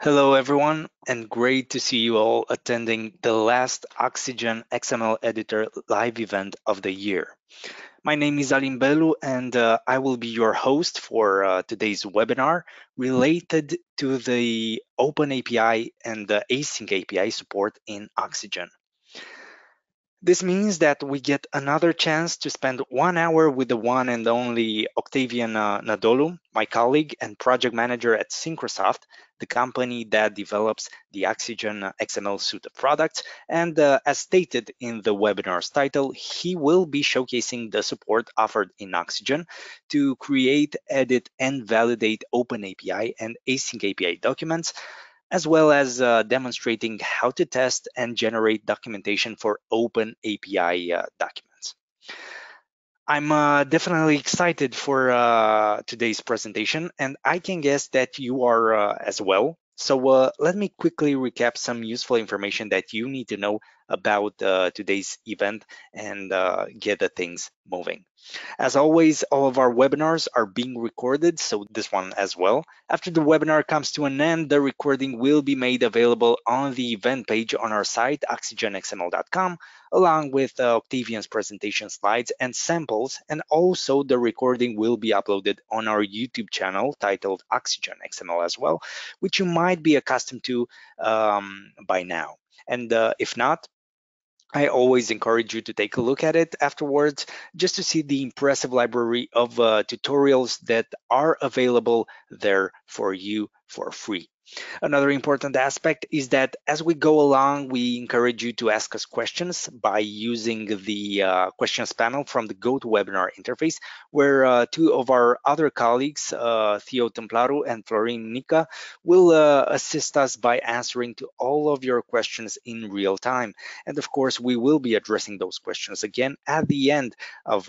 Hello, everyone, and great to see you all attending the last Oxygen XML Editor live event of the year. My name is Alim Belu, and I will be your host for today's webinar related to the OpenAPI and the AsyncAPI support in Oxygen. This means that we get another chance to spend 1 hour with the one and only Octavian Nadolu, my colleague and project manager at Synchrosoft, the company that develops the Oxygen XML suite of products. And as stated in the webinar's title, he will be showcasing the support offered in Oxygen to create, edit, and validate OpenAPI and AsyncAPI documents, as well as demonstrating how to test and generate documentation for OpenAPI documents. I'm definitely excited for today's presentation, and I can guess that you are as well. So let me quickly recap some useful information that you need to know about today's event and get the things moving. As always, all of our webinars are being recorded, so this one as well. After the webinar comes to an end, the recording will be made available on the event page on our site, oxygenxml.com, along with Octavian's presentation slides and samples, and also the recording will be uploaded on our YouTube channel titled Oxygen XML as well, which you might be accustomed to by now. And if not, I always encourage you to take a look at it afterwards just to see the impressive library of tutorials that are available there for you for free. Another important aspect is that as we go along, we encourage you to ask us questions by using the questions panel from the GoToWebinar interface, where two of our other colleagues, Theo Templaro and Florin Nica, will assist us by answering to all of your questions in real time. And of course, we will be addressing those questions again at the end of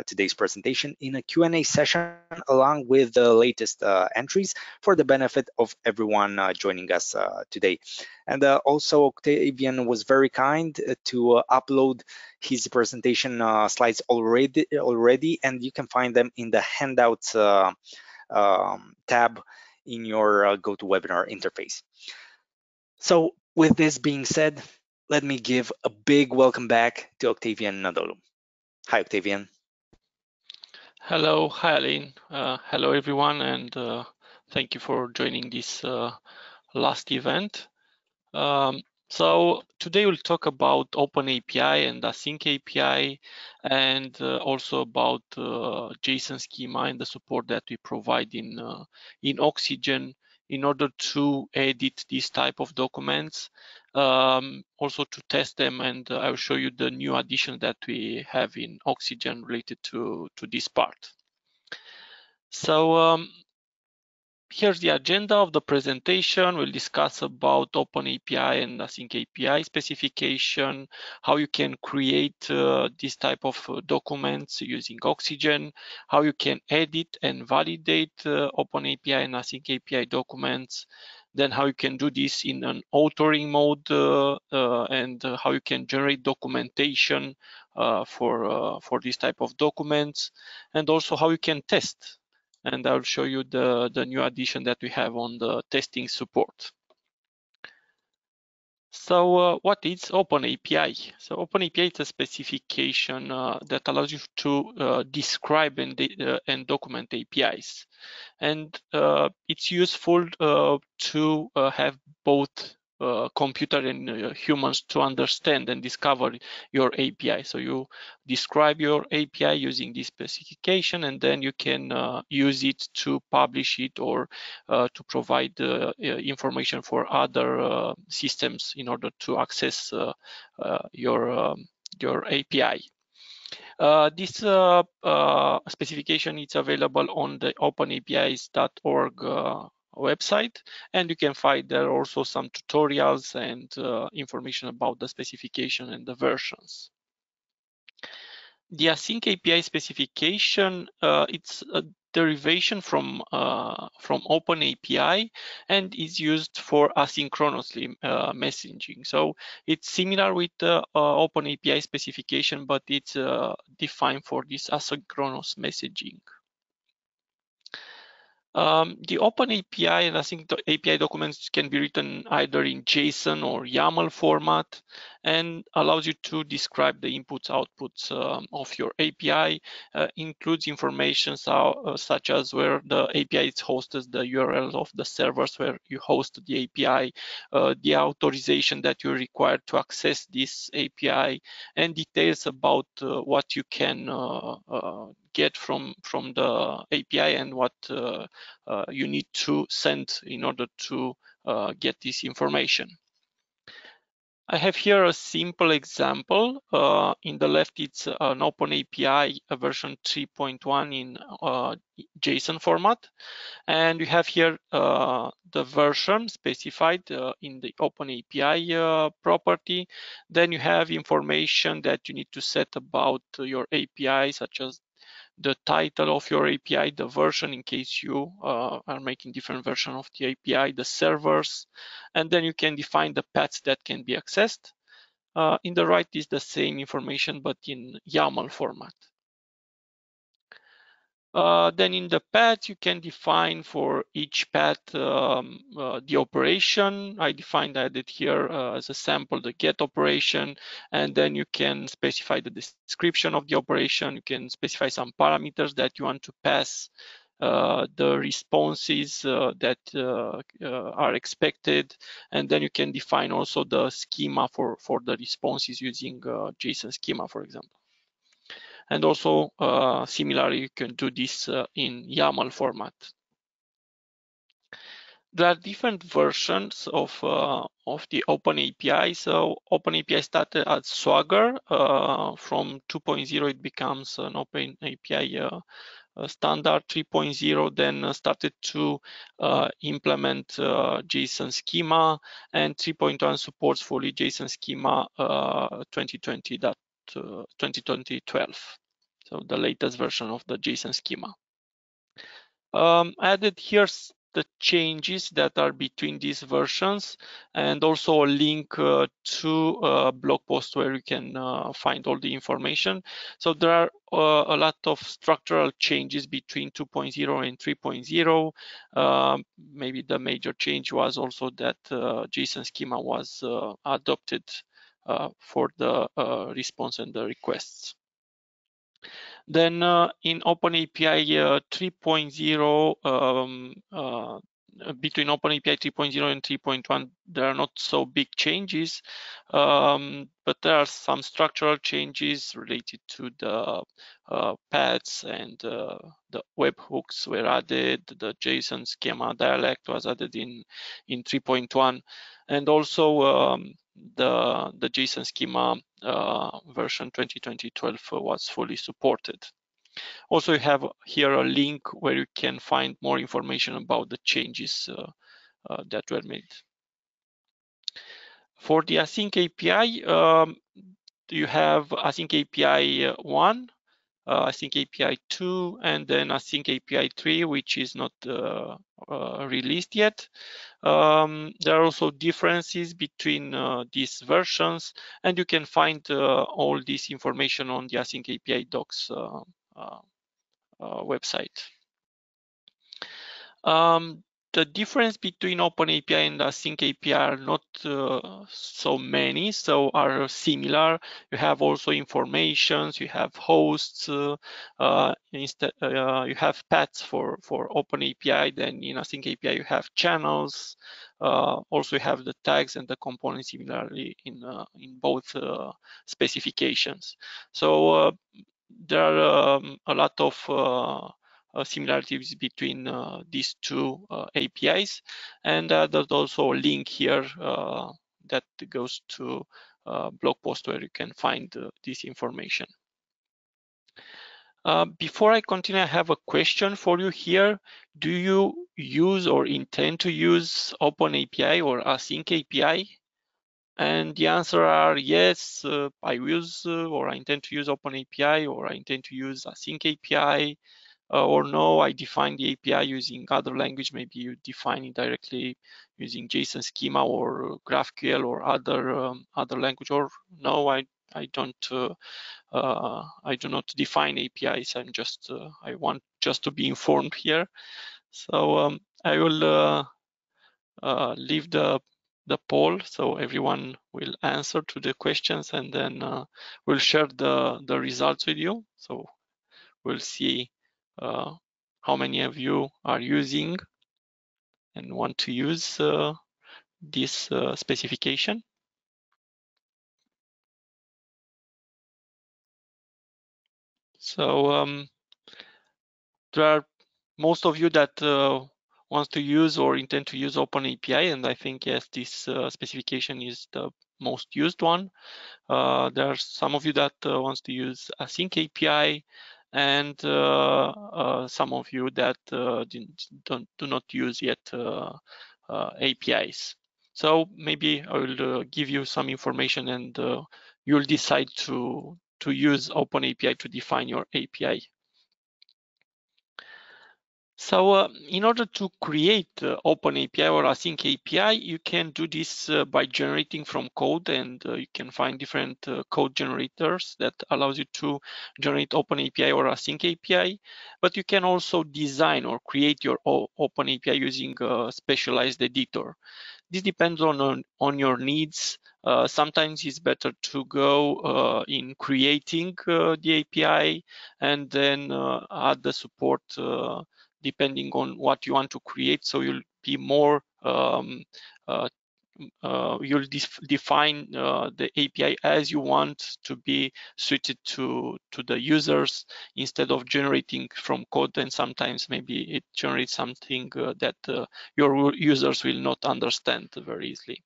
today's presentation in a Q&A session along with the latest entries for the benefit of everyone joining us today. And also Octavian was very kind to upload his presentation slides already, and you can find them in the handouts tab in your GoToWebinar interface. So with this being said, let me give a big welcome back to Octavian Nadolu. Hi, Octavian. Hello, hi Aline. Hello everyone, and thank you for joining this last event. So today we'll talk about OpenAPI and AsyncAPI, and also about JSON schema and the support that we provide in Oxygen in order to edit these type of documents, also to test them, and I will show you the new addition that we have in Oxygen related to this part. So here's the agenda of the presentation. We'll discuss about OpenAPI and AsyncAPI specification, how you can create this type of documents using Oxygen, how you can edit and validate OpenAPI and AsyncAPI documents, then how you can do this in an authoring mode, and how you can generate documentation for this type of documents, and also how you can test. And I'll show you the new addition that we have on the testing support. So what is OpenAPI? So OpenAPI is a specification that allows you to describe and document APIs. And it's useful to have both computer and humans to understand and discover your API. So you describe your API using this specification, and then you can use it to publish it or to provide information for other systems in order to access your API. This specification is available on the openapis.org website, and you can find there also some tutorials and information about the specification and the versions. The AsyncAPI specification, it's a derivation from OpenAPI and is used for asynchronously messaging. So it's similar with the OpenAPI specification, but it's defined for this asynchronous messaging. The OpenAPI and Async API documents can be written either in JSON or YAML format and allows you to describe the inputs, outputs of your API, includes information such as where the API is hosted, the URL of the servers where you host the API, the authorization that you require to access this API, and details about what you can get from the API and what you need to send in order to get this information. I have here a simple example. In the left, it's an OpenAPI version 3.1 in JSON format. And we have here the version specified in the OpenAPI property. Then you have information that you need to set about your API, such as the title of your API, the version in case you are making different version of the API, the servers, and then you can define the paths that can be accessed. In the right is the same information, but in YAML format. Then in the path, you can define for each path the operation. I added here as a sample the get operation, and then you can specify the description of the operation. You can specify some parameters that you want to pass, the responses that are expected, and then you can define also the schema for the responses using JSON schema, for example. And also, similarly, you can do this in YAML format. There are different versions of the OpenAPI. So OpenAPI started as Swagger. From 2.0, it becomes an OpenAPI standard. 3.0 then started to implement JSON schema, and 3.1 supports fully JSON schema 2012. So the latest version of the JSON schema. Added here's the changes that are between these versions, and also a link to a blog post where you can find all the information. So there are a lot of structural changes between 2.0 and 3.0. Maybe the major change was also that JSON schema was adopted for the response and the requests. Then in OpenAPI 3.0, between OpenAPI 3.0 and 3.1, there are not so big changes, but there are some structural changes related to the paths, and the webhooks were added. The JSON schema dialect was added in 3.1, and also the JSON schema version 2012 was fully supported. Also, you have here a link where you can find more information about the changes that were made. For the AsyncAPI, you have AsyncAPI 1, AsyncAPI 2, and then AsyncAPI 3, which is not released yet. There are also differences between these versions, and you can find all this information on the AsyncAPI docs website. The difference between OpenAPI and AsyncAPI are not so many, so are similar. You have also informations, you have hosts, you have paths for OpenAPI. Then in AsyncAPI you have channels. Also you have the tags and the components similarly in both specifications. So there are a lot of similarities between these two APIs, and there's also a link here that goes to a blog post where you can find this information. Before I continue, I have a question for you here. Do you use or intend to use OpenAPI or AsyncAPI? And the answer are yes, I use or I intend to use OpenAPI, or I intend to use AsyncAPI. Or no, I define the API using other language. Maybe you define it directly using JSON schema or GraphQL or other language. Or no, I don't. I do not define APIs. I want just to be informed here. So I will leave the poll so everyone will answer to the questions, and then we'll share the results with you. So we'll see how many of you are using and want to use this specification. So there are most of you that wants to use or intend to use OpenAPI, and I think yes, this specification is the most used one. There are some of you that wants to use AsyncAPI, and some of you that do not use yet APIs. So maybe I will give you some information, and you'll decide to use OpenAPI to define your API. So in order to create OpenAPI or AsyncAPI, you can do this by generating from code, and you can find different code generators that allows you to generate OpenAPI or AsyncAPI. But you can also design or create your OpenAPI using a specialized editor. This depends on your needs. Sometimes it's better to go in creating the API and then add the support depending on what you want to create. So you'll be more you'll define the API as you want to be suited to the users instead of generating from code. And sometimes maybe it generates something that your users will not understand very easily.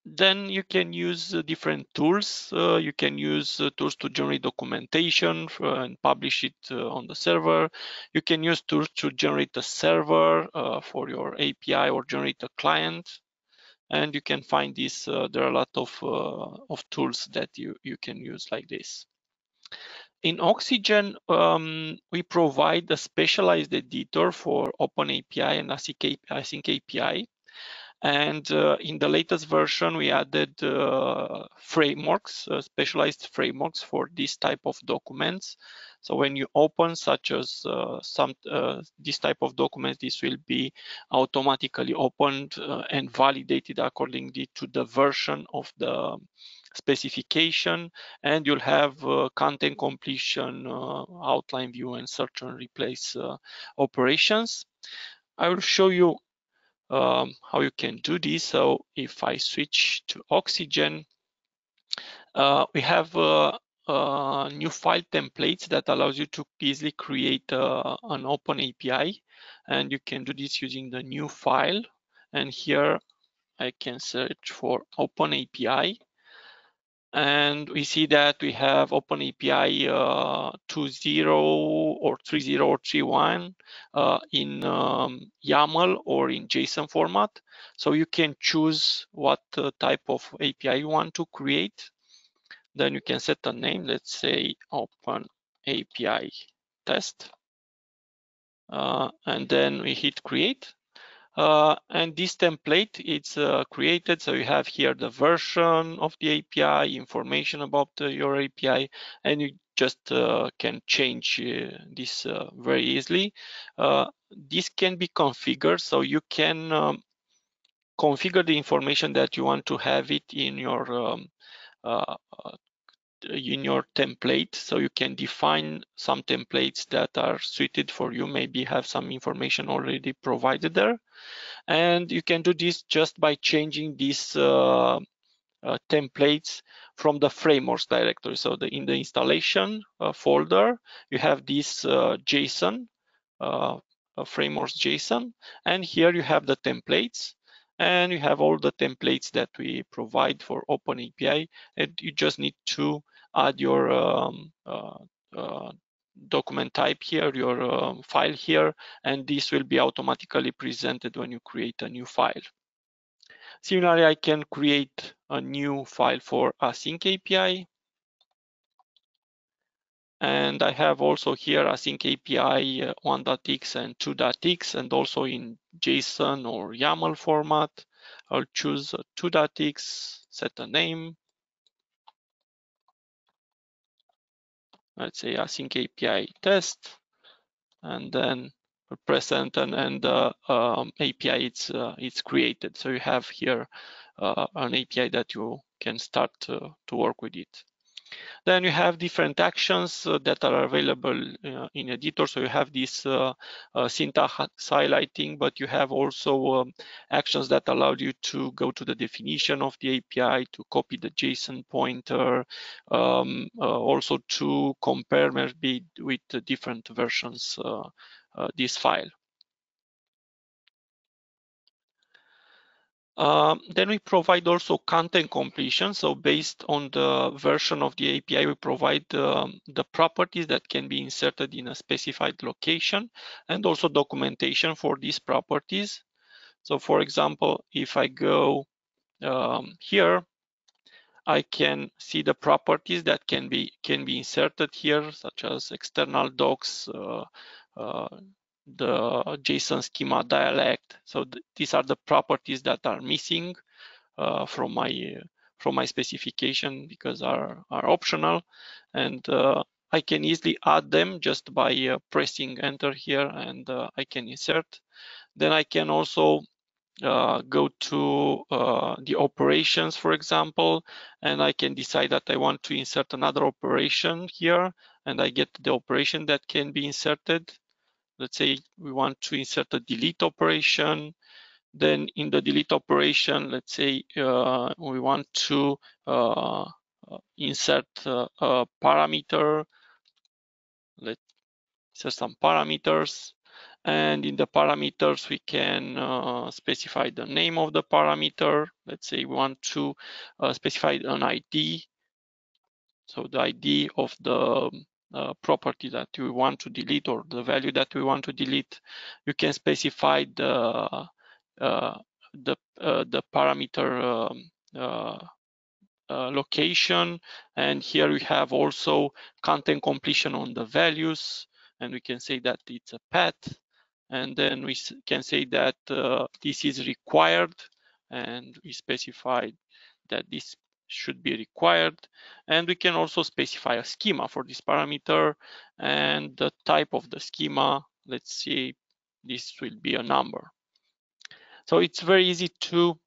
Then you can use different tools. You can use tools to generate documentation and publish it on the server. You can use tools to generate a server for your API or generate a client. And you can find this. There are a lot of tools that you can use like this. In Oxygen, we provide a specialized editor for OpenAPI and AsyncAPI. And in the latest version, we added frameworks, specialized frameworks for this type of documents. So when you open such as this type of documents, this will be automatically opened and validated according to the version of the specification, and you'll have content completion, outline view, and search and replace operations. I will show you how you can do this. So if I switch to Oxygen, we have new file templates that allows you to easily create an open API, and you can do this using the new file. And here I can search for open API. And we see that we have OpenAPI 2.0 or 3.0 or 3.1 in YAML or in JSON format. So you can choose what type of API you want to create. Then you can set a name, let's say OpenAPI test. And then we hit create. And this template, it's created. So you have here the version of the API, information about your API, and you just can change this very easily. This can be configured, so you can configure the information that you want to have it in your template. So you can define some templates that are suited for you, maybe have some information already provided there. And you can do this just by changing these templates from the frameworks directory. So in the installation folder, you have this JSON, frameworks JSON, and here you have the templates, and you have all the templates that we provide for OpenAPI, and you just need to add your document type here, your file here, and this will be automatically presented when you create a new file. Similarly, I can create a new file for AsyncAPI. And I have also here AsyncAPI 1.x and 2.x, and also in JSON or YAML format. I'll choose 2.x, set a name. Let's say AsyncAPI test. and then press enter, and the API it's created. So you have here an API that you can start to work with it. Then you have different actions that are available in editor. So you have this syntax highlighting, but you have also actions that allow you to go to the definition of the API, to copy the JSON pointer, also to compare maybe with the different versions this file. Then we provide also content completion. So based on the version of the API, we provide the properties that can be inserted in a specified location, and also documentation for these properties. So for example, if I go here, I can see the properties that can be inserted here, such as external docs, the JSON schema dialect. So these are the properties that are missing from my specification because are optional, and I can easily add them just by pressing enter here, and I can insert. Then I can also go to the operations, for example, and I can decide that I want to insert another operation here, and I get the operation that can be inserted. Let's say we want to insert a delete operation. Then in the delete operation, let's say we want to insert a parameter. Let's insert some parameters. And in the parameters, we can specify the name of the parameter. Let's say we want to specify an ID. So the ID of the property that we want to delete, or the value that we want to delete. You can specify the parameter location, and here we have also content completion on the values, and we can say that it's a path, and then we can say that this is required, and we specify that this should be required, and we can also specify a schema for this parameter, and the type of the schema, let's see, this will be a number. So it's very easy to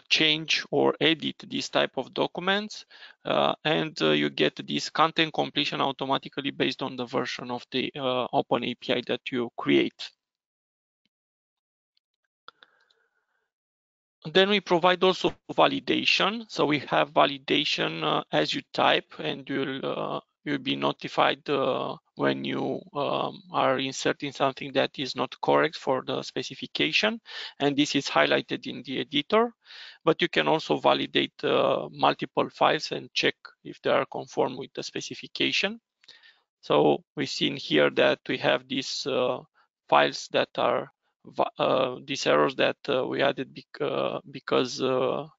change or edit this type of documents, and you get this content completion automatically based on the version of the OpenAPI that you create. Then we provide also validation. So we have validation as you type, and you'll be notified when you are inserting something that is not correct for the specification, and this is highlighted in the editor. But you can also validate multiple files and check if they are conform with the specification. So we've seen here that we have these files that are these errors that we added because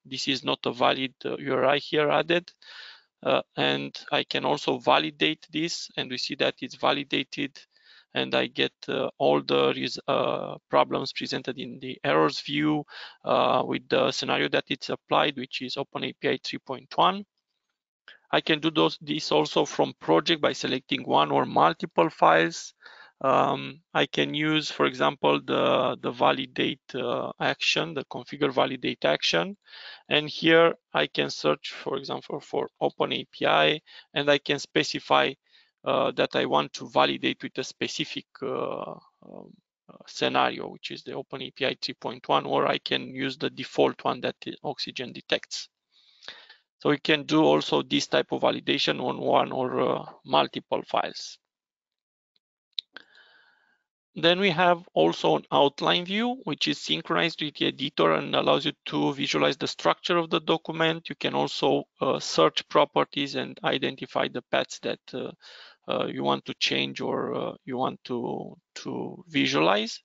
this is not a valid URI here added. And I can also validate this, and we see that it's validated, and I get all the problems presented in the errors view with the scenario that it's applied, which is OpenAPI 3.1. I can do this also from project by selecting one or multiple files. I can use, for example, the validate action, the configure validate action. And here I can search, for example, for OpenAPI, and I can specify that I want to validate with a specific scenario, which is the OpenAPI 3.1, or I can use the default one that Oxygen detects. So we can do also this type of validation on one or multiple files. Then we have also an outline view, which is synchronized with the editor and allows you to visualize the structure of the document. You can also search properties and identify the paths that you want to change or you want to visualize.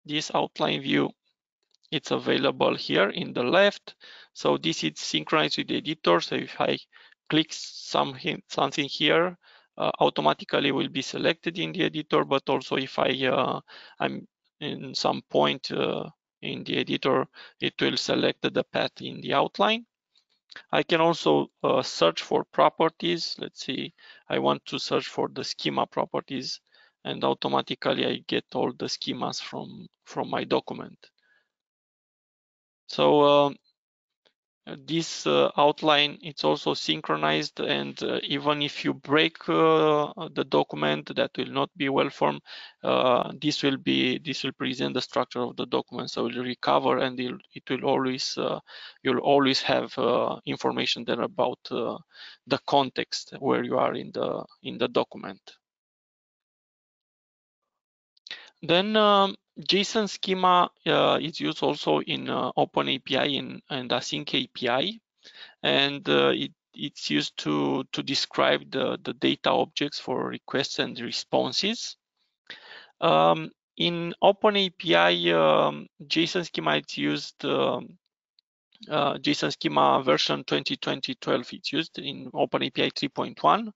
This outline view, it's available here in the left. So this is synchronized with the editor. So if I click something here, automatically will be selected in the editor. But also if I'm in some point in the editor, it will select the path in the outline. I can also search for properties. Let's see, I want to search for the schema properties, and automatically I get all the schemas from my document. So this outline, it's also synchronized, and even if you break the document that will not be well formed, this will present the structure of the document, so it will recover, and it will always you'll always have information there about the context where you are in the document. Then JSON schema is used also in OpenAPI and AsyncAPI, and it's used to describe the data objects for requests and responses. In OpenAPI, JSON schema is used. JSON schema version 2020-12 it's used in OpenAPI 3.1.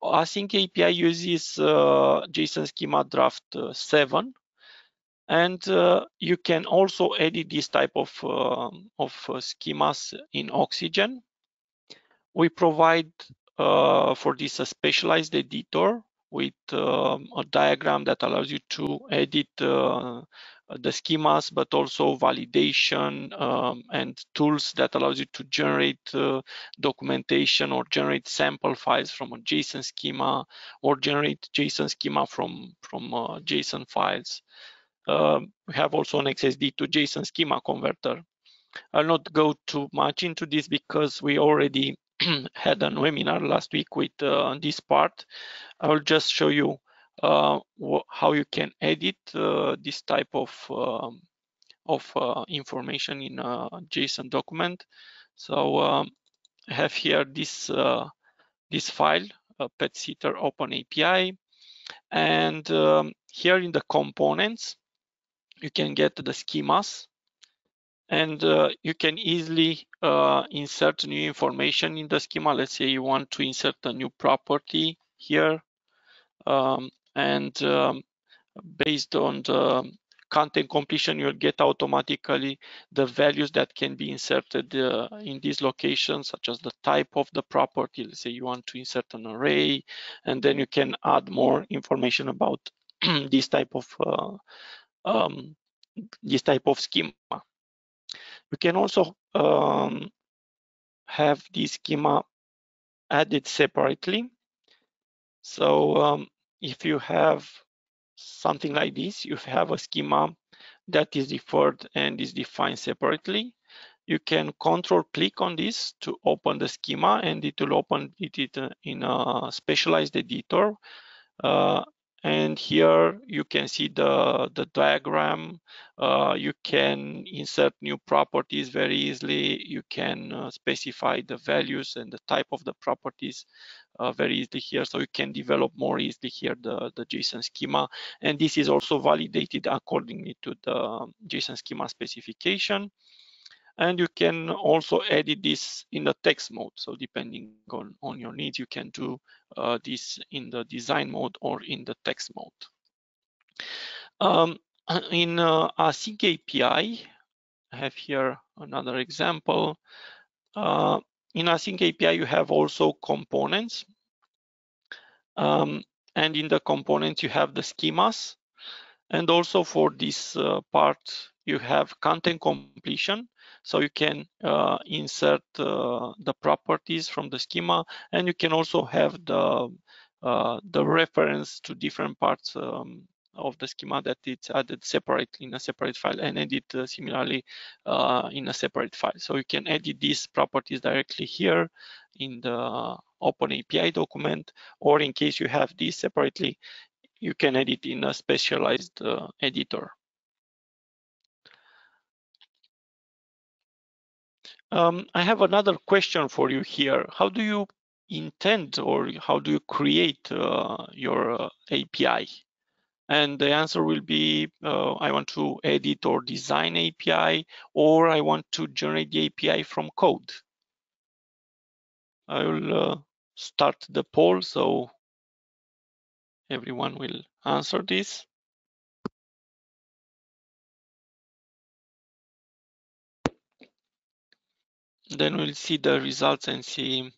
AsyncAPI uses JSON schema draft 7. And you can also edit this type of schemas in Oxygen. We provide for this a specialized editor with a diagram that allows you to edit the schemas, but also validation and tools that allows you to generate documentation or generate sample files from a JSON schema, or generate JSON schema from JSON files. We have also an XSD to JSON schema converter. I'll not go too much into this because we already had a webinar last week with this part. I will just show you how you can edit this type of information in a JSON document. So I have here this file, pet sitter OpenAPI, and here in the components you can get the schemas, and you can easily insert new information in the schema. Let's say you want to insert a new property here, and based on the content completion, you'll get automatically the values that can be inserted in these locations, such as the type of the property. Let's say you want to insert an array, and then you can add more information about this type of schema. We can also have this schema added separately. So if you have something like this, you have a schema that is deferred and is defined separately. You can control click on this to open the schema, and it will open it in a specialized editor. And here you can see the diagram. You can insert new properties very easily. You can specify the values and the type of the properties very easily here. So you can develop more easily here the JSON schema. And this is also validated accordingly to the JSON schema specification. And you can also edit this in the text mode. So depending on your needs, you can do this in the design mode or in the text mode. In AsyncAPI, I have here another example. In AsyncAPI, you have also components. And in the components, you have the schemas. And also for this part, you have content completion. So you can insert the properties from the schema, and you can also have the reference to different parts of the schema that it's added separately in a separate file, and edit similarly in a separate file. So you can edit these properties directly here in the OpenAPI document, or in case you have these separately, you can edit in a specialized editor. I have another question for you here. How do you intend, or how do you create your API? And the answer will be, I want to edit or design API, or I want to generate the API from code. I will start the poll, so everyone will answer this. Then we'll see the results and see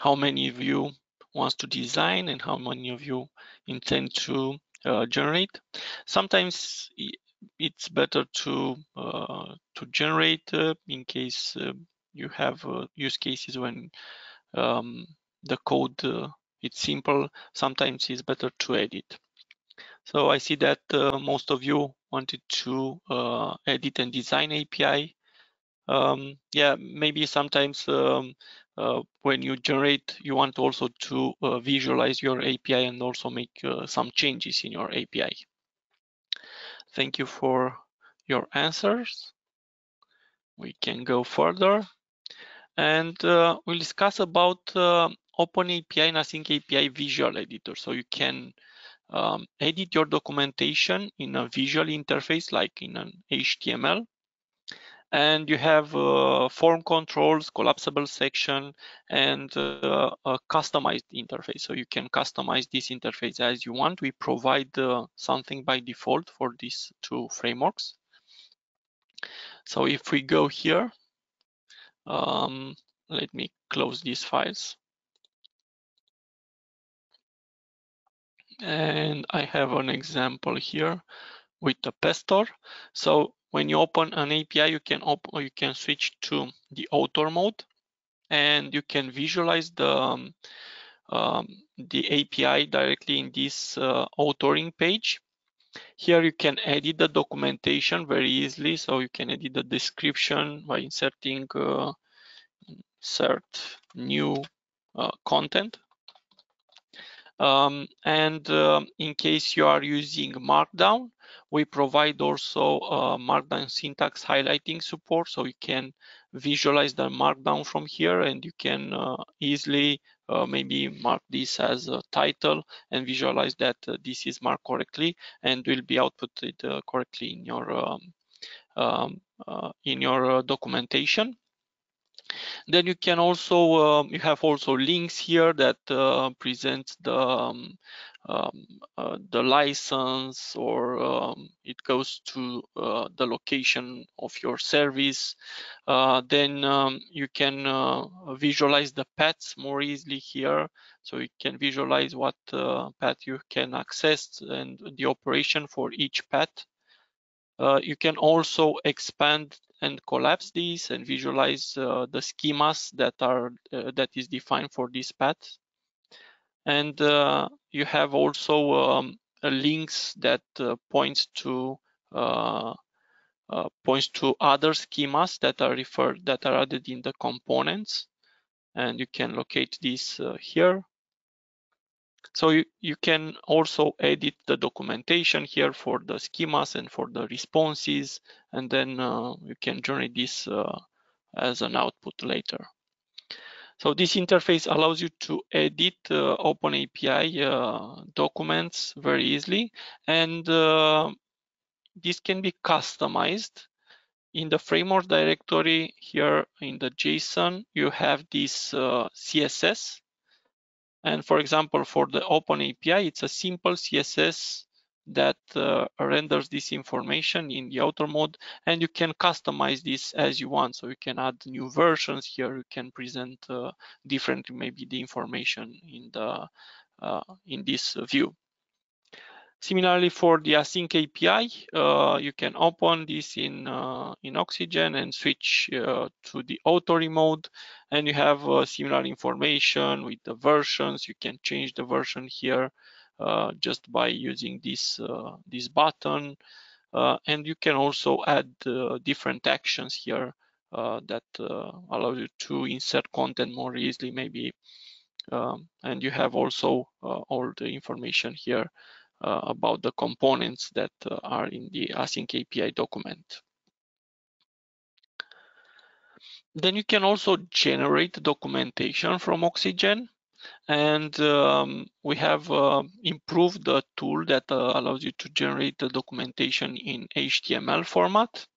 how many of you wants to design and how many of you intend to generate. Sometimes it's better to generate in case you have use cases when the code it's simple. Sometimes it's better to edit. So I see that most of you wanted to edit and design API. Yeah, maybe sometimes when you generate, you want also to visualize your API and also make some changes in your API. Thank you for your answers. We can go further, and we'll discuss about OpenAPI and AsyncAPI visual editor. So you can edit your documentation in a visual interface like in an HTML. And you have form controls, collapsible section, and a customized interface. So you can customize this interface as you want. We provide something by default for these two frameworks. So if we go here, let me close these files. And I have an example here with the Pestor. So when you open an API, you can switch to the author mode, and you can visualize the API directly in this authoring page. Here you can edit the documentation very easily. So you can edit the description by inserting insert new content. And in case you are using Markdown, we provide also Markdown syntax highlighting support, so you can visualize the Markdown from here, and you can easily maybe mark this as a title and visualize that this is marked correctly and will be outputted correctly in your documentation. Then you can also you have also links here that present the license, or it goes to the location of your service. Then you can visualize the paths more easily here. So you can visualize what path you can access and the operation for each path. You can also expand and collapse these and visualize the schemas that is defined for this path. And you have also links that points to other schemas that are added in the components, and you can locate these here. So you can also edit the documentation here for the schemas and for the responses, and then you can generate this as an output later. So this interface allows you to edit OpenAPI documents very easily, and this can be customized. In the framework directory here in the JSON, you have this CSS. And for example, for the OpenAPI, it's a simple CSS that renders this information in the author mode, and you can customize this as you want. So you can add new versions here. You can present different, maybe the information in this view. Similarly, for the AsyncAPI, you can open this in Oxygen and switch to the authoring mode, and you have similar information with the versions. You can change the version here just by using this button, and you can also add different actions here that allow you to insert content more easily, maybe. And you have also all the information here about the components that are in the AsyncAPI document. Then you can also generate documentation from Oxygen, and we have improved the tool that allows you to generate the documentation in HTML format.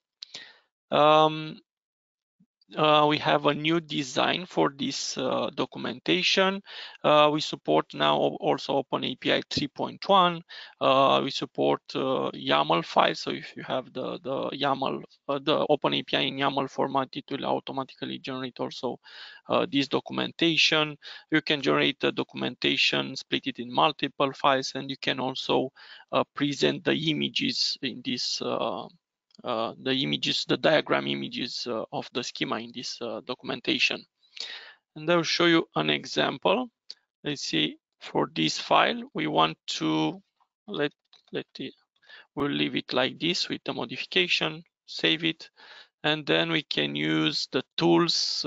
we have a new design for this documentation. We support now also OpenAPI 3.1. We support YAML files. So if you have the YAML, the OpenAPI in YAML format, it will automatically generate also this documentation. You can generate the documentation, split it in multiple files, and you can also present the images in this the diagram images of the schema in this documentation. And I will show you an example. Let's see, for this file, we want to we'll leave it like this with the modification, save it, and then we can use the tools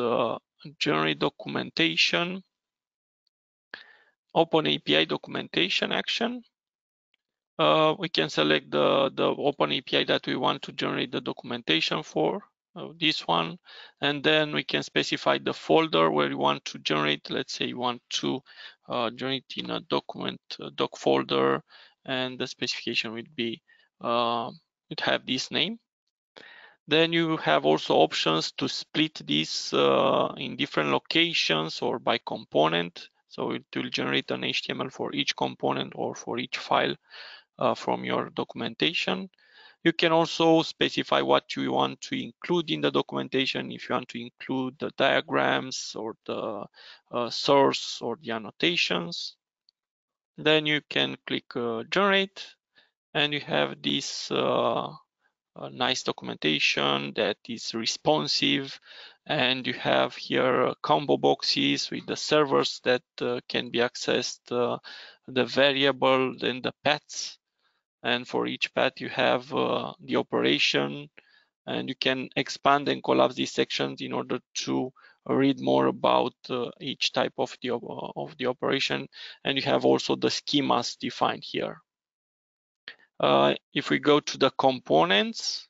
generate documentation, OpenAPI documentation action. We can select the OpenAPI that we want to generate the documentation for, this one, and then we can specify the folder where we want to generate. Let's say you want to generate in a document doc folder, and the specification would be would have this name. Then you have also options to split this in different locations or by component. So it will generate an HTML for each component or for each file from your documentation. You can also specify what you want to include in the documentation, if you want to include the diagrams or the source or the annotations. Then you can click generate, and you have this nice documentation that is responsive, and you have here combo boxes with the servers that can be accessed, the variable, then the paths. And for each path you have the operation, and you can expand and collapse these sections in order to read more about each type of the operation. And you have also the schemas defined here. If we go to the components,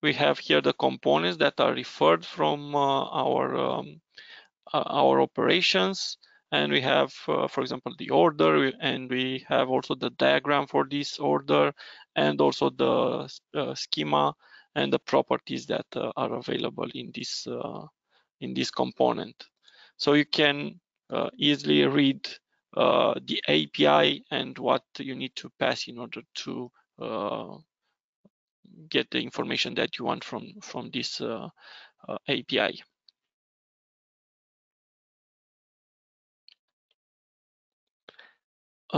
we have here the components that are referred from our operations. And we have, for example, the order, and we have also the diagram for this order, and also the schema and the properties that are available in this component. So you can easily read the API and what you need to pass in order to get the information that you want from this API.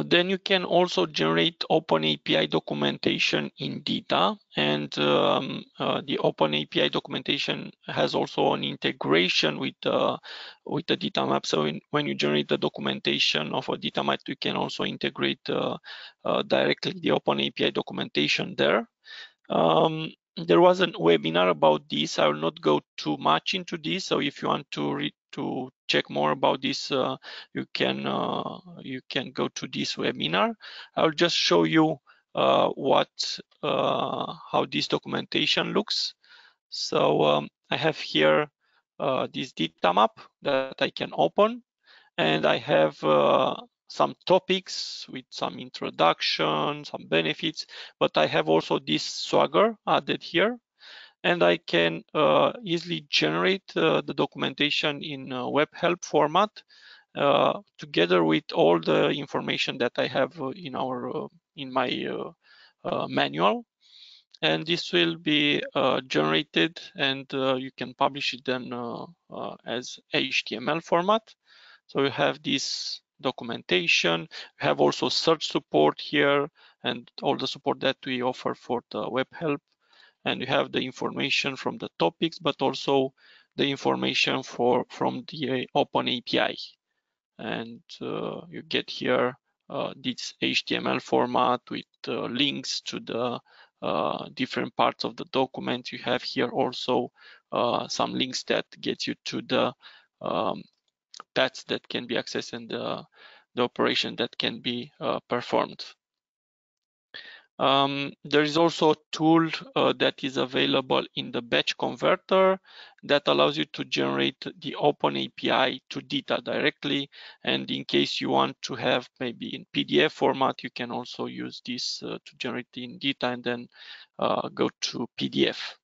Then you can also generate OpenAPI documentation in DITA, and the OpenAPI documentation has also an integration with the DITA map. So when you generate the documentation of a DITA map, you can also integrate directly the OpenAPI documentation there. There was a webinar about this. I will not go too much into this. So if you want to check more about this, you can go to this webinar. I'll just show you how this documentation looks. So I have here this DITA map that I can open, and I have some topics with some introduction, some benefits, but I have also this Swagger added here, and I can easily generate the documentation in web help format together with all the information that I have in my manual. And this will be generated, and you can publish it then as HTML format. So you have this documentation, you have also search support here, and all the support that we offer for the web help. And you have the information from the topics, but also the information from the OpenAPI. And you get here this HTML format with links to the different parts of the document. You have here also some links that get you to the paths that can be accessed and the operation that can be performed. There is also a tool that is available in the batch converter that allows you to generate the OpenAPI to DITA directly. And in case you want to have maybe in PDF format, you can also use this to generate in DITA and then go to PDF.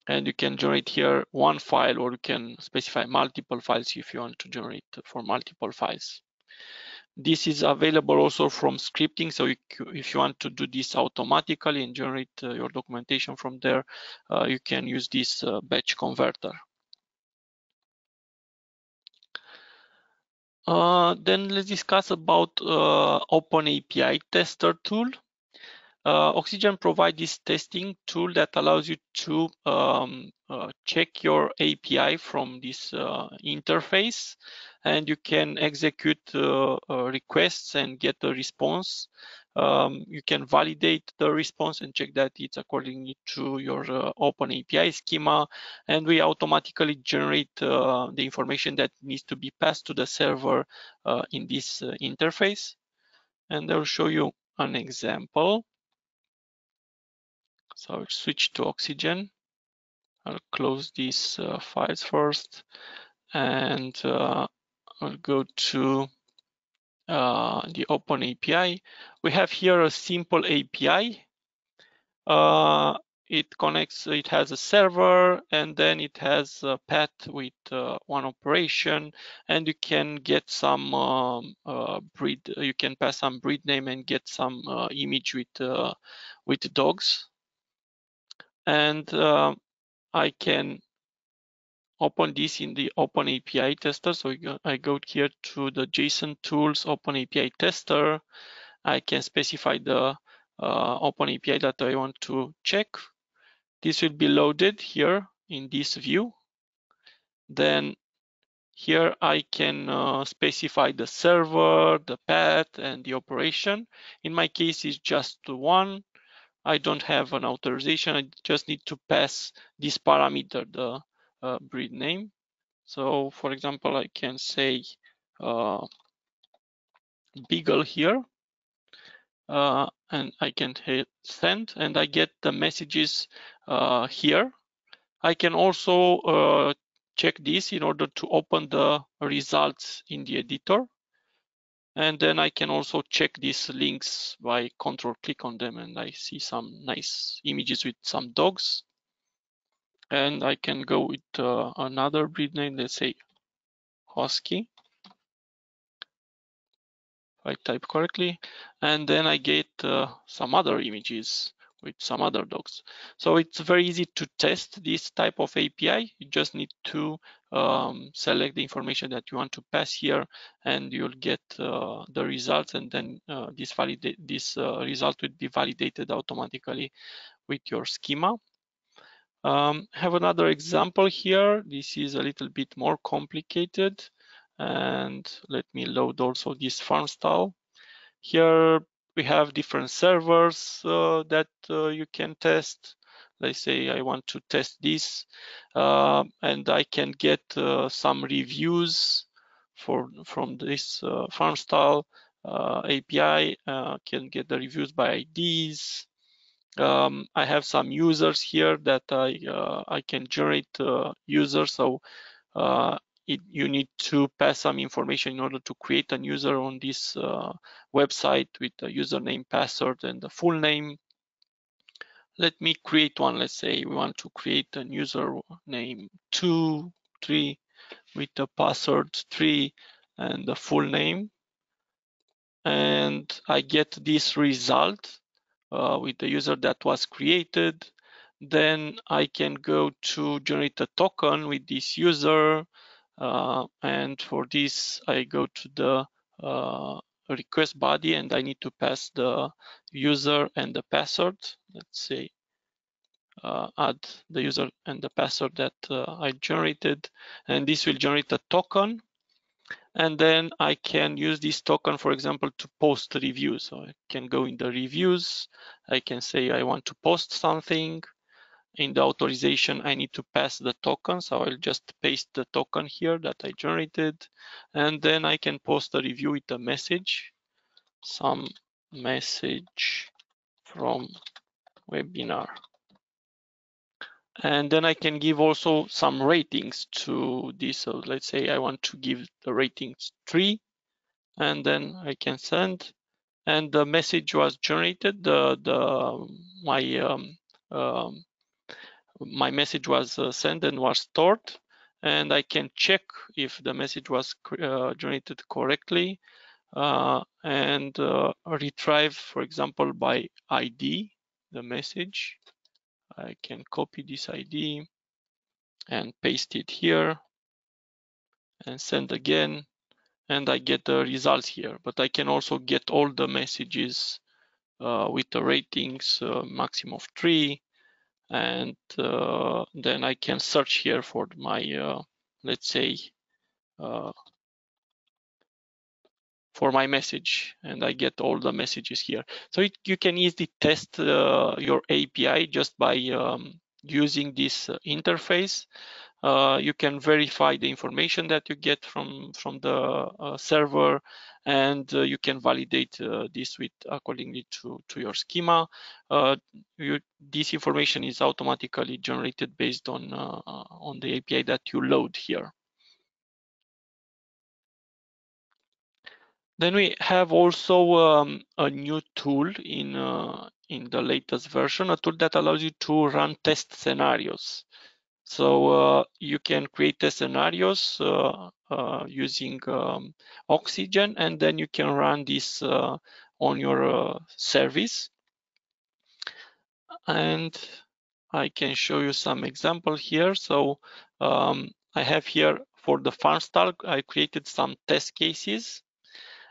And you can generate here one file, or you can specify multiple files if you want to generate for multiple files. This is available also from scripting. So if you want to do this automatically and generate your documentation from there, you can use this batch converter. Then let's discuss about OpenAPI tester tool. Oxygen provides this testing tool that allows you to check your API from this interface, and you can execute requests and get a response. You can validate the response and check that it's according to your OpenAPI schema, and we automatically generate the information that needs to be passed to the server in this interface. And I'll show you an example. So I'll switch to Oxygen. I'll close these files first, and I'll go to the OpenAPI. We have here a simple API. It connects, it has a server, and then it has a path with one operation, and you can get some breed, you can pass some breed name and get some image with dogs. And I can open this in the OpenAPI tester. So I go here to the JSON tools OpenAPI tester. I can specify the OpenAPI that I want to check. This will be loaded here in this view. Then here I can specify the server, the path, and the operation. In my case, it's just one. I don't have an authorization. I just need to pass this parameter, the breed name. So for example, I can say Beagle here, and I can hit send, and I get the messages here. I can also check this in order to open the results in the editor. And then I can also check these links by control click on them, and I see some nice images with some dogs. And I can go with another breed name, let's say Husky. I type correctly, and then I get some other images with some other dogs. So it's very easy to test this type of API. You just need to select the information that you want to pass here, and you'll get the results, and then this result will be validated automatically with your schema. Have another example here. This is a little bit more complicated, and let me load also this farm style. Here we have different servers that you can test. Let's say I want to test this, and I can get some reviews from this farm style API. Can get the reviews by IDs. I have some users here that I can generate users. So you need to pass some information in order to create a user on this website with a username, password, and the full name. Let me create one. Let's say we want to create a username 3 with the password 3 and the full name. And I get this result with the user that was created. Then I can go to generate a token with this user. And for this, I go to the request body, and I need to pass the user and the password. Let's say add the user and the password that I generated, and this will generate a token. And then I can use this token, for example, to post reviews. So I can go in the reviews. I can say I want to post something. In the authorization, I need to pass the token. So I'll just paste the token here that I generated. And then I can post a review with a message. Some message from webinar. And then I can give also some ratings to this. So let's say I want to give the ratings 3. And then I can send, and the message was generated. My my message was sent and was stored, and I can check if the message was generated correctly, and retrieve, for example, by ID the message. I can copy this ID and paste it here and send again, and I get the results here. But I can also get all the messages with the ratings, maximum of 3, and then I can search here for my, let's say, for my message, and I get all the messages here. So you can easily test your API just by using this interface. You can verify the information that you get from the server, and you can validate this with accordingly to your schema. This information is automatically generated based on the API that you load here. Then we have also a new tool in the latest version, a tool that allows you to run test scenarios. So you can create test scenarios using Oxygen, and then you can run this on your service. And I can show you some example here. So I have here for the farm style, I created some test cases,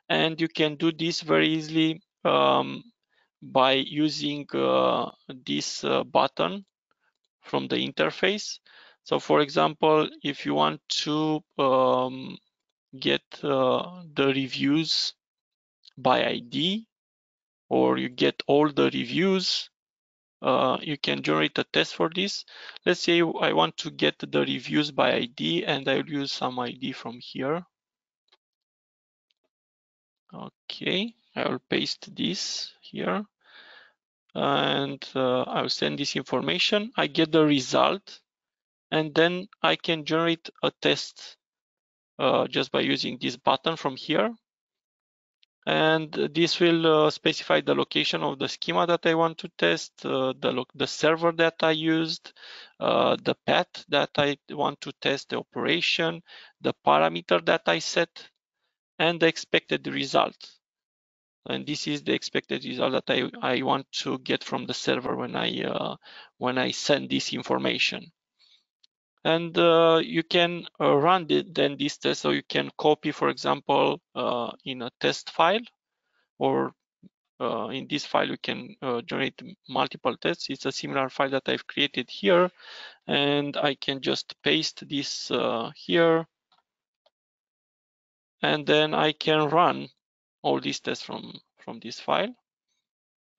and you can do this very easily by using this button from the interface. So for example, if you want to get the reviews by ID, or you get all the reviews, you can generate a test for this. Let's say I want to get the reviews by ID, and I'll use some ID from here. Okay, I will paste this here, and I'll send this information. I get the result, and then I can generate a test just by using this button from here. And this will specify the location of the schema that I want to test, the server that I used, the path that I want to test, the operation, the parameter that I set, and the expected result. And this is the expected result that I want to get from the server when I send this information. And you can run then this test. So you can copy, for example, in a test file, or in this file you can generate multiple tests. It's a similar file that I've created here, and I can just paste this here, and then I can run all these tests from this file.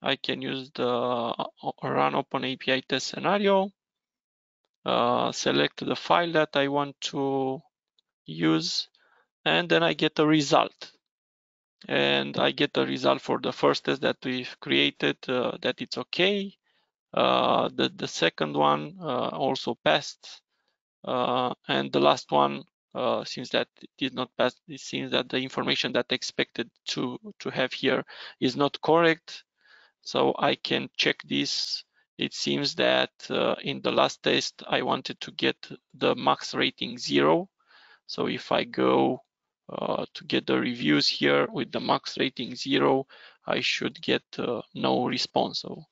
I can use the run OpenAPI test scenario, select the file that I want to use, and then I get a result. And I get the result for the first test that we've created, that it's okay. The second one also passed, and the last one, since that it did not pass, it seems that the information that I expected to have here is not correct. So I can check this. It seems that in the last test I wanted to get the max rating 0. So if I go to get the reviews here with the max rating 0, I should get no response. So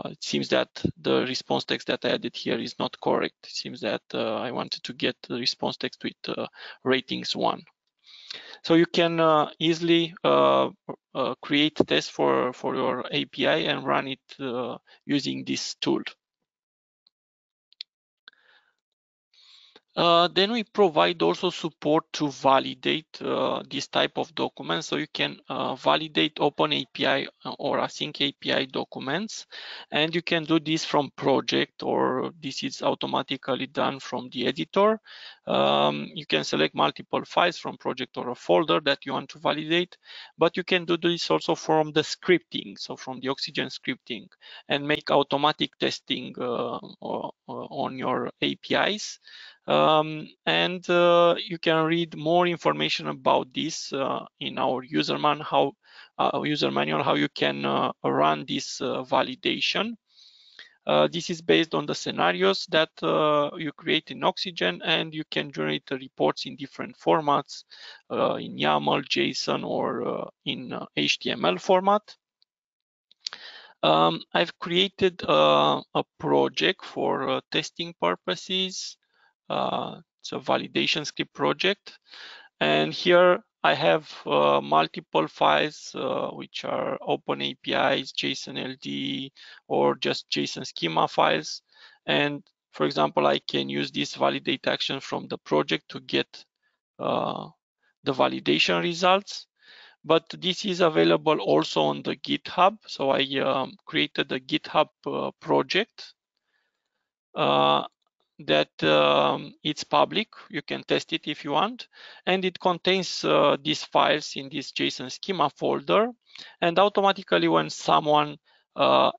it seems that the response text that I added here is not correct. It seems that I wanted to get the response text with ratings 1. So you can easily create tests for your API and run it using this tool. Then we provide also support to validate this type of documents. So you can validate OpenAPI or AsyncAPI documents, and you can do this from project, or this is automatically done from the editor. You can select multiple files from project or a folder that you want to validate, but you can do this also from the scripting, so from the Oxygen scripting, and make automatic testing on your APIs. And you can read more information about this in our user manual, how you can run this validation. This is based on the scenarios that you create in Oxygen, and you can generate the reports in different formats, in YAML, JSON, or in HTML format. I've created a project for testing purposes. It's a validation script project. And here I have multiple files which are OpenAPIs, JSON LD, or just JSON schema files. And for example, I can use this validate action from the project to get the validation results. But this is available also on the GitHub. So I created a GitHub project that it's public. You can test it if you want, and it contains these files in this JSON schema folder. And automatically, when someone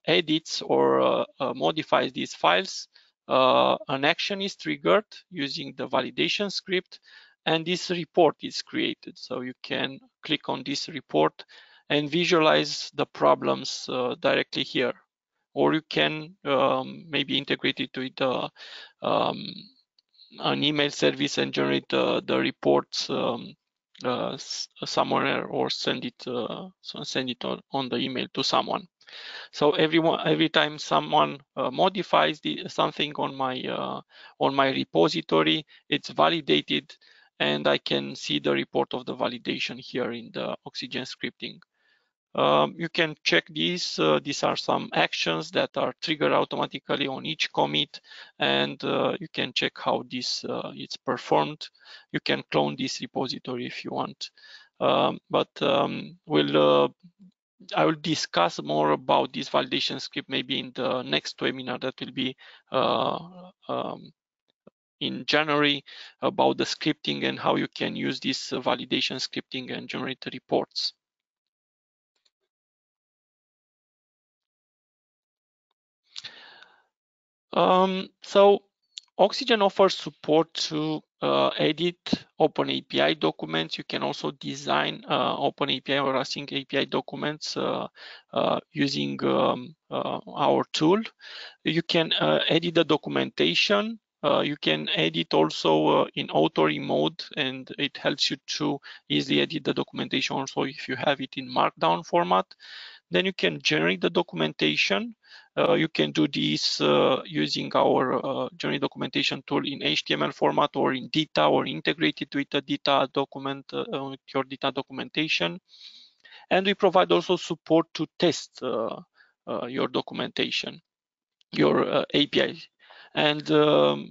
edits or modifies these files, an action is triggered using the validation script, and this report is created. So you can click on this report and visualize the problems directly here. Or you can maybe integrate it with an email service and generate the reports somewhere, or send it on the email to someone. So every time someone modifies something on my repository, it's validated, and I can see the report of the validation here in the Oxygen scripting. You can check these. These are some actions that are triggered automatically on each commit, and you can check how this is performed. You can clone this repository if you want. I will discuss more about this validation script maybe in the next webinar that will be in January, about the scripting and how you can use this validation scripting and generate the reports. So Oxygen offers support to edit OpenAPI documents. You can also design OpenAPI or AsyncAPI documents using our tool. You can edit the documentation. You can edit also in authoring mode, and it helps you to easily edit the documentation also if you have it in Markdown format. Then you can generate the documentation. You can do this using our generate documentation tool in HTML format or in DITA, or integrate it with a DITA document, with your DITA documentation. And we provide also support to test your documentation, your API. And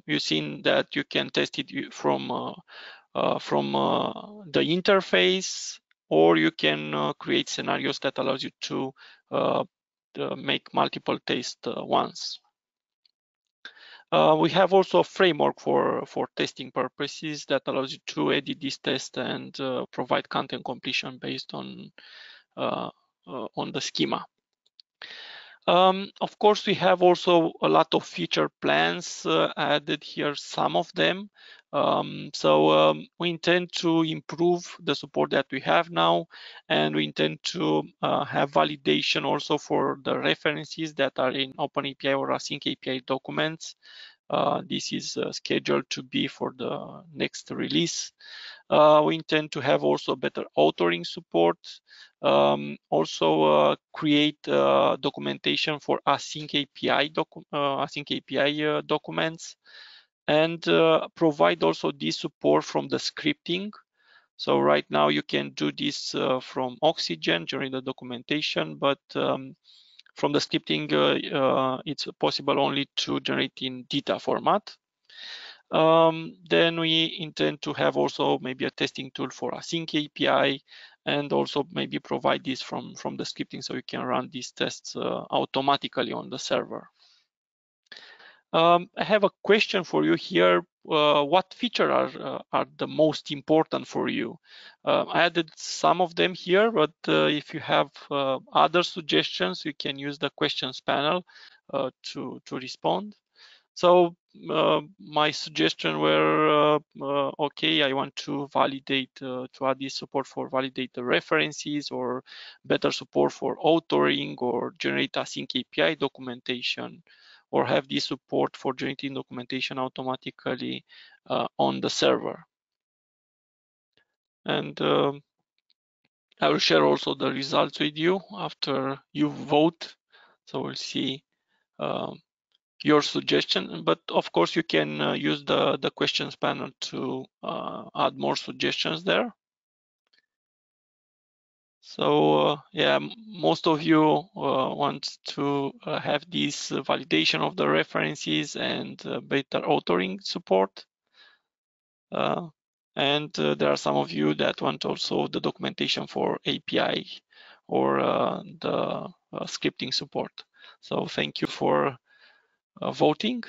you've seen that you can test it from the interface, or you can create scenarios that allows you to make multiple tests once. We have also a framework for testing purposes that allows you to edit this test and provide content completion based on the schema. Of course, we have also a lot of feature plans added here, some of them. We intend to improve the support that we have now, and we intend to have validation also for the references that are in OpenAPI or AsyncAPI documents. This is scheduled to be for the next release. We intend to have also better authoring support. Also create documentation for AsyncAPI documents, and provide also this support from the scripting. So right now you can do this from Oxygen during the documentation, but from the scripting it's possible only to generate in DITA format. Then we intend to have also maybe a testing tool for AsyncAPI, and also maybe provide this from the scripting, so you can run these tests automatically on the server. I have a question for you here. What features are the most important for you? I added some of them here, but if you have other suggestions, you can use the questions panel to respond. So my suggestion were, okay, I want to validate, to add this support for validate the references, or better support for authoring, or generate AsyncAPI documentation, or have this support for generating documentation automatically on the server. And I will share also the results with you after you vote. So we'll see your suggestion, but of course you can use the questions panel to add more suggestions there. So yeah, most of you want to have this validation of the references and better authoring support. And there are some of you that want also the documentation for API or the scripting support. So thank you for voting.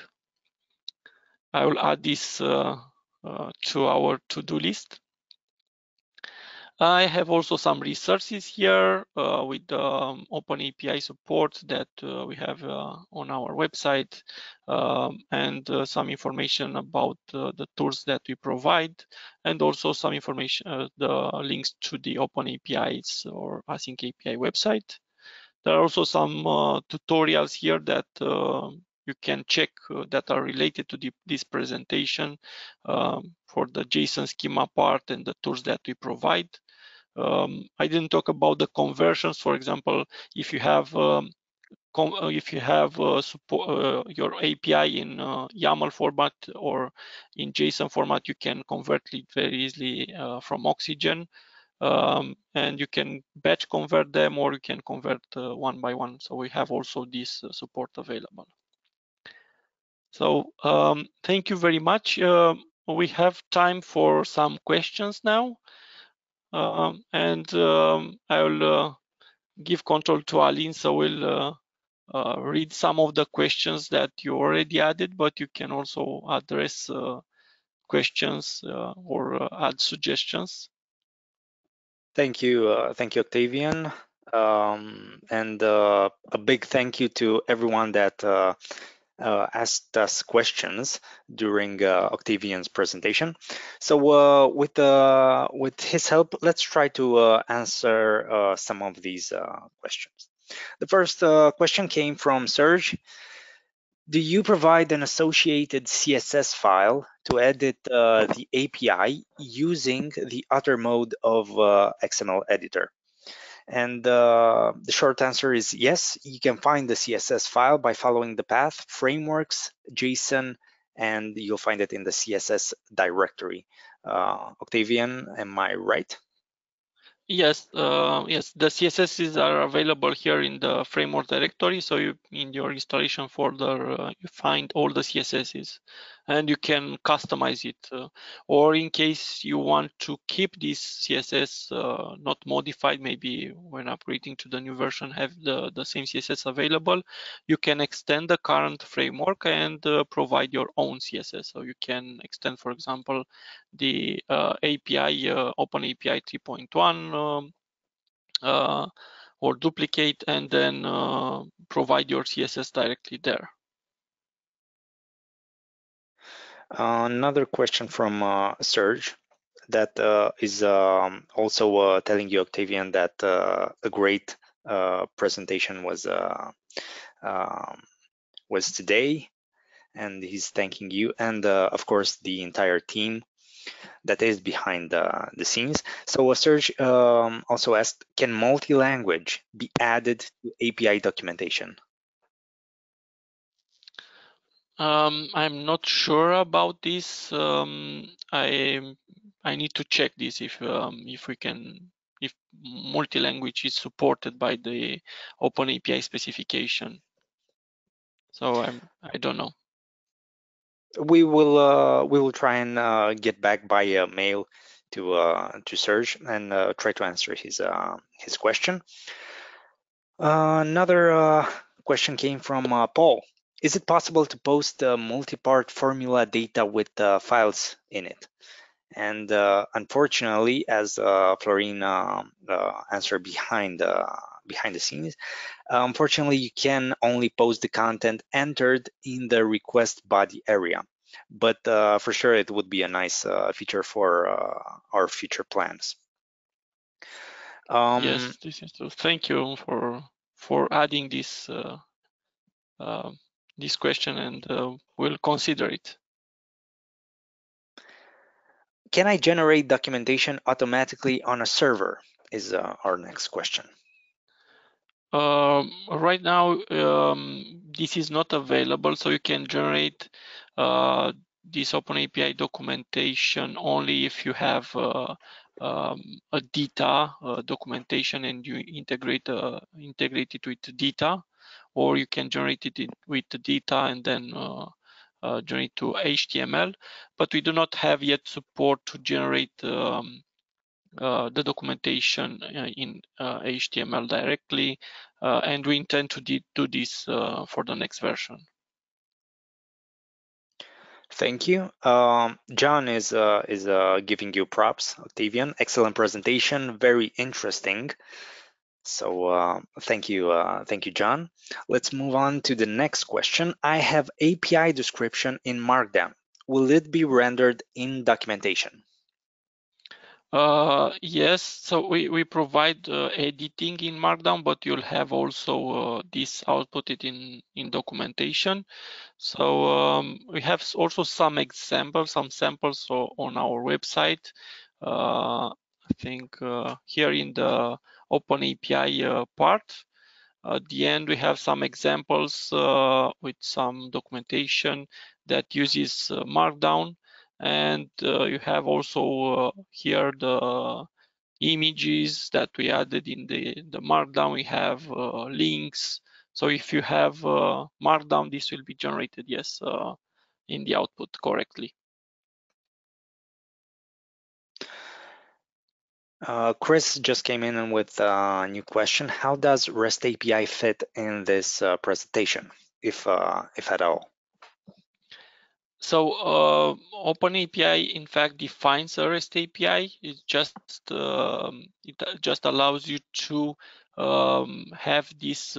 I will add this to our to-do list. I have also some resources here with OpenAPI support that we have on our website, and some information about the tools that we provide, and also some information, the links to the OpenAPIs or AsyncAPI website. There are also some tutorials here that you can check that are related to this presentation for the JSON schema part and the tools that we provide. I didn't talk about the conversions. For example, if you have support, your API in YAML format or in JSON format, you can convert it very easily from Oxygen. And you can batch convert them, or you can convert one by one. So we have also this support available. So thank you very much. We have time for some questions now. And I will give control to Aline, so we'll read some of the questions that you already added, but you can also address questions or add suggestions. Thank you, Octavian, and a big thank you to everyone that asked us questions during Octavian's presentation. So with his help, let's try to answer some of these questions. The first question came from Serge. Do you provide an associated CSS file to edit the API using the other mode of XML editor? And the short answer is yes. You can find the CSS file by following the path frameworks, JSON, and you'll find it in the CSS directory. Octavian, am I right? Yes, yes, the CSSs are available here in the framework directory. So in your installation folder, you find all the CSSs, and you can customize it. Or in case you want to keep this CSS not modified, maybe when upgrading to the new version, have the same CSS available, you can extend the current framework and provide your own CSS. So you can extend, for example, the API, OpenAPI 3.1, or duplicate and then provide your CSS directly there. Another question from Serge that is also telling you, Octavian, that a great presentation was today, and he's thanking you and of course the entire team that is behind the scenes. So Serge also asked, can multi-language be added to API documentation? I'm not sure about this. I need to check this if we can, if multi-language is supported by the OpenAPI specification. So I don't know. We will try and get back by mail to Serge and try to answer his question. Another question came from Paul. Is it possible to post multi-part formula data with files in it? And unfortunately, as Florine answered behind the scenes, unfortunately, you can only post the content entered in the request body area. But for sure, it would be a nice feature for our future plans. Yes, this is true. Thank you for adding this this question and we'll consider it. Can I generate documentation automatically on a server? Is our next question. Right now, this is not available, so you can generate this OpenAPI documentation only if you have a DITA documentation and you integrate it with DITA, or you can generate it with DITA and then generate to HTML. But we do not have yet support to generate the documentation in HTML directly, and we intend to do this for the next version. Thank you. John is giving you props, Octavian. Excellent presentation, very interesting. So thank you, John. Let's move on to the next question. I have API description in Markdown. Will it be rendered in documentation? Yes, so we provide editing in Markdown, but you'll have also this outputted in documentation. So we have also some examples, some samples on our website. I think here in the OpenAPI part. At the end, we have some examples with some documentation that uses Markdown. And you have also here the images that we added in the Markdown. We have links. So if you have Markdown, this will be generated, yes, in the output correctly. Chris just came in with a new question. How does REST API fit in this presentation, if at all? So OpenAPI, in fact, defines a REST API. It just allows you to have this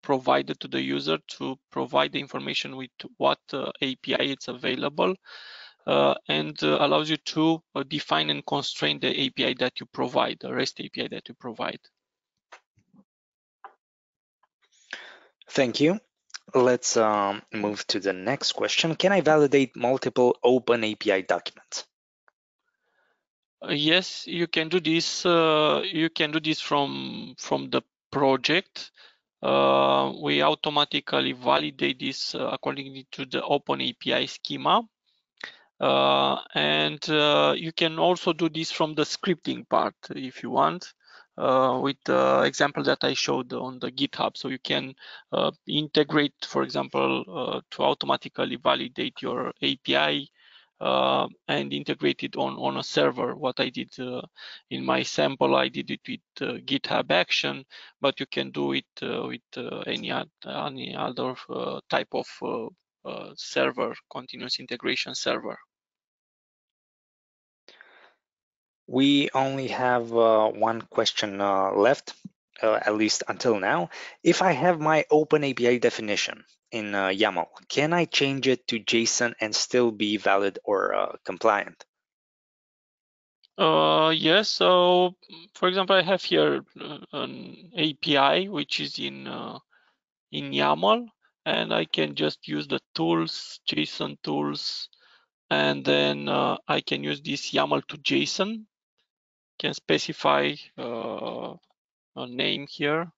provided to the user to provide the information with what API it's available, and allows you to define and constrain the API that you provide, the REST API that you provide. Thank you. Let's move to the next question. Can I validate multiple OpenAPI documents? Yes, you can do this. You can do this from the project. We automatically validate this according to the OpenAPI schema. And you can also do this from the scripting part if you want, with the example that I showed on the GitHub. So you can integrate, for example, to automatically validate your API and integrate it on a server. What I did in my sample, I did it with GitHub Action, but you can do it with any other type of server, continuous integration server. We only have one question left, at least until now. If I have my OpenAPI definition in YAML, can I change it to JSON and still be valid or compliant? Yes, so for example, I have here an API which is in YAML, and I can just use the tools, JSON tools, and then I can use this YAML to JSON. Can specify a name here,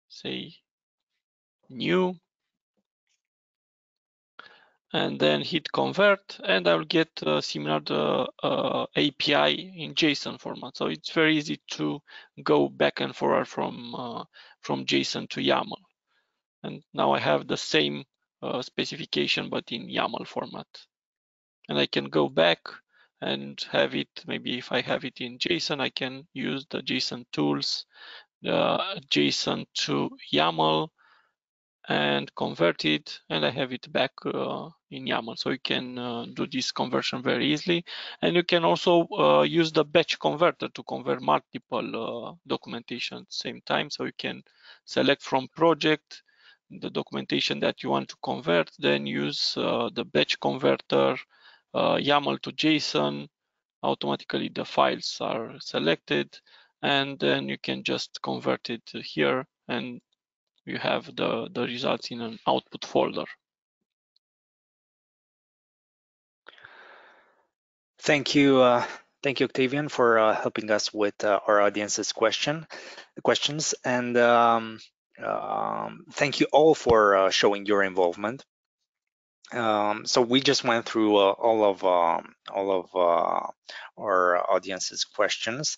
say new, and then hit convert, and I'll get similar API in JSON format. So it's very easy to go back and forward from JSON to YAML. And now I have the same specification, but in YAML format. And I can go back and have it, maybe if I have it in JSON, I can use the JSON tools, JSON to YAML, and convert it, and I have it back in YAML. So you can do this conversion very easily. And you can also use the batch converter to convert multiple documentation at the same time. So you can select from project the documentation that you want to convert, then use the batch converter, YAML to JSON. Automatically the files are selected, and then you can just convert it here, and you have the results in an output folder. Thank you, Octavian, for helping us with our audience's questions, and thank you all for showing your involvement. So we just went through all of our audience's questions,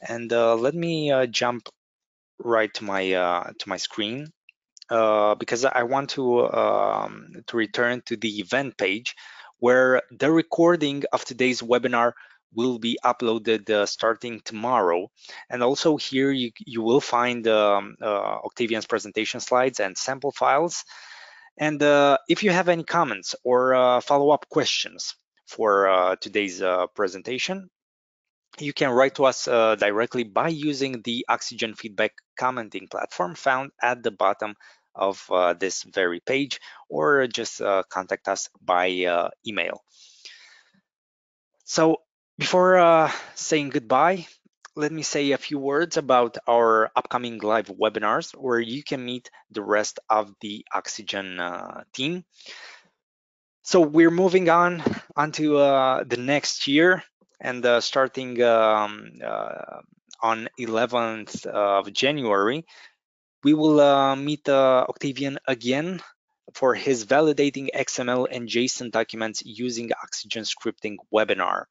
and let me jump right to my screen because I want to return to the event page where the recording of today's webinar will be uploaded starting tomorrow. And also here you will find Octavian's presentation slides and sample files. And if you have any comments or follow-up questions for today's presentation, you can write to us directly by using the Oxygen feedback commenting platform found at the bottom of this very page, or just contact us by email. So before saying goodbye, let me say a few words about our upcoming live webinars where you can meet the rest of the Oxygen team. So we're moving on onto the next year, and starting on 11th of January, we will meet Octavian again for his validating XML and JSON documents using Oxygen scripting webinar.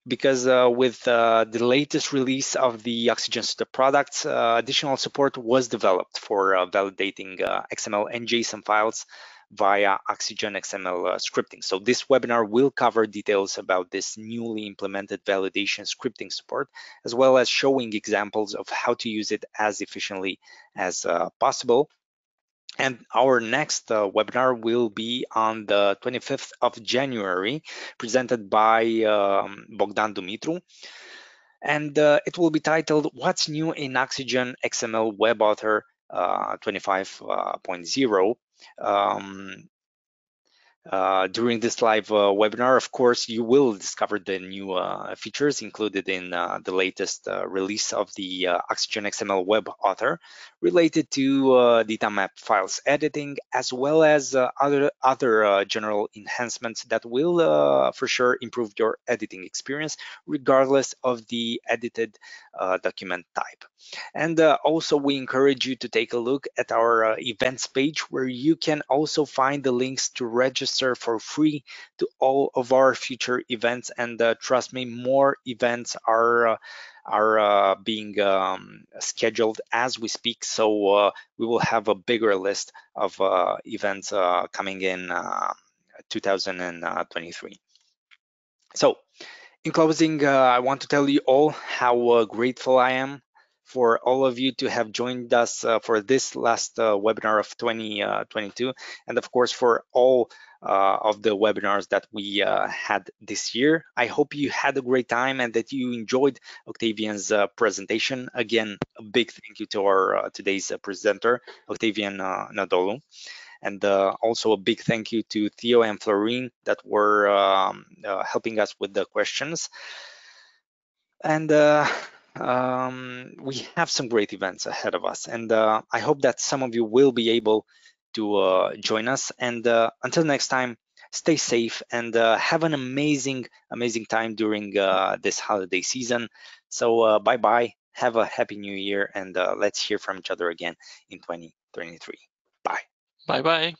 Because with the latest release of the Oxygen suite of products, additional support was developed for validating XML and JSON files via Oxygen XML scripting. So this webinar will cover details about this newly implemented validation scripting support, as well as showing examples of how to use it as efficiently as possible. And our next webinar will be on the 25th of January, presented by Bogdan Dumitru. And it will be titled, What's New in Oxygen XML Web Author 25.0. During this live webinar, of course, you will discover the new features included in the latest release of the Oxygen XML Web Author related to data map files editing, as well as other general enhancements that will for sure improve your editing experience, regardless of the edited document type. And also, we encourage you to take a look at our events page, where you can also find the links to register for free to all of our future events. And trust me, more events are being scheduled as we speak. So we will have a bigger list of events coming in 2023. So in closing, I want to tell you all how grateful I am for all of you to have joined us for this last webinar of 2022, and of course for all of the webinars that we had this year. I hope you had a great time and that you enjoyed Octavian's presentation. Again, a big thank you to our today's presenter, Octavian Nadolu. And also a big thank you to Theo and Florine that were helping us with the questions. And we have some great events ahead of us. And I hope that some of you will be able to join us. And until next time, stay safe and have an amazing time during this holiday season. So bye-bye. Have a happy new year, and let's hear from each other again in 2023. Bye. Bye-bye.